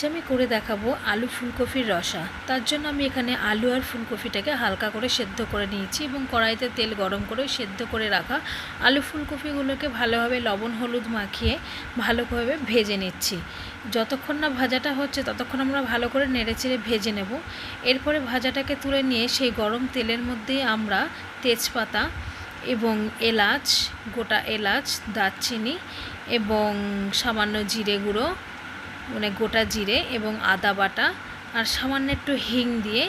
আমি করে দেখাবো আলু ফুলকপির রসা। তার জন্য আমি এখানে আলু আর ফুলকপিটাকে হালকা করে সেদ্ধ করে নিয়েছি এবং কড়াইতে তেল গরম করে সেদ্ধ করে রাখা আলু ফুলকপিগুলোকে ভালোভাবে লবণ হলুদ মাখিয়ে ভালোভাবে ভেজে নিচ্ছি। যতক্ষণ না ভাজাটা হচ্ছে ততক্ষণ আমরা ভালো করে নেড়েচেড়ে ভেজে নেব। এরপরে ভাজাটাকে তুলে নিয়ে সেই গরম তেলের মধ্যে আমরা তেজপাতা এবং এলাচ, গোটা এলাচ, দারচিনি এবং সামান্য জিরে গুঁড়ো মানে গোটা জিরে এবং আদা বাটা আর সামান্য একটু হিং দিয়ে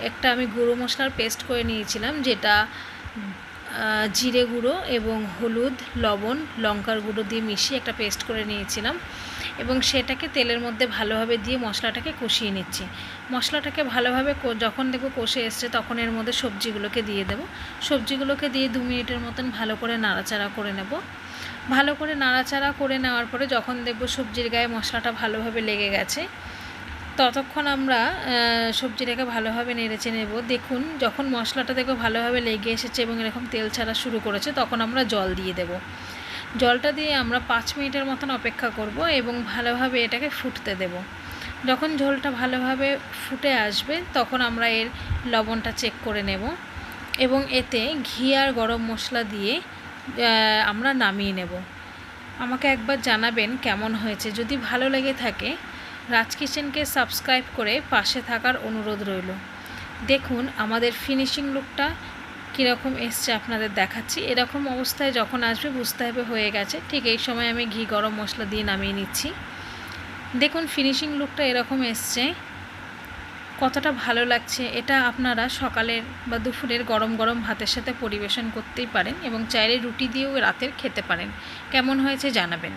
একটা আমি গুঁড়ো মশলার পেস্ট করে নিয়েছিলাম, যেটা জিরে গুঁড়ো এবং হলুদ, লবণ, লঙ্কার গুঁড়ো দিয়ে মিশিয়ে একটা পেস্ট করে নিয়েছিলাম এবং সেটাকে তেলের মধ্যে ভালোভাবে দিয়ে মশলাটাকে কষিয়ে নিচ্ছি। মশলাটাকে ভালোভাবে যখন দেখবো কষে এসছে তখন এর মধ্যে সবজিগুলোকে দিয়ে দেবো। সবজিগুলোকে দিয়ে 2 মিনিটের মতন ভালো করে নাড়াচাড়া করে নেব। ভালো করে নাড়াচাড়া করে নেওয়ার পরে যখন দেখব সবজির গায়ে মশলাটা ভালোভাবে লেগে গেছে ততক্ষণ আমরা সবজিটাকে ভালোভাবে নেড়েচে নেব। দেখুন যখন মশলাটা দেখব ভালোভাবে লেগে এসেছে এবং এরকম তেল ছাড়া শুরু করেছে তখন আমরা জল দিয়ে দেব। জলটা দিয়ে আমরা 5 মিনিটের মতন অপেক্ষা করব এবং ভালোভাবে এটাকে ফুটতে দেব। যখন ঝোলটা ভালোভাবে ফুটে আসবে তখন আমরা এর লবণটা চেক করে নেব এবং এতে ঘি আর গরম মশলা দিয়ে আমরা নামিয়ে নেব। আমাকে একবার জানাবেন কেমন হয়েছে। যদি ভালো লেগে থাকে রাজ কিচেনকে সাবস্ক্রাইব করে পাশে থাকার অনুরোধ রইল। দেখুন আমাদের ফিনিশিং লুকটা কীরকম এসছে আপনাদের দেখাচ্ছি। এরকম অবস্থায় যখন আসবে বুঝতে হবে হয়ে গেছে। ঠিক এই সময় আমি ঘি গরম মশলা দিয়ে নামিয়ে নিচ্ছি। দেখুন ফিনিশিং লুকটা এরকম এসছে, কতটা ভালো লাগছে। এটা আপনারা সকালের বা দুপুরের গরম গরম ভাতের সাথে পরিবেশন করতেই পারেন এবং চাইলে রুটি দিয়েও রাতের খেতে পারেন। কেমন হয়েছে জানাবেন।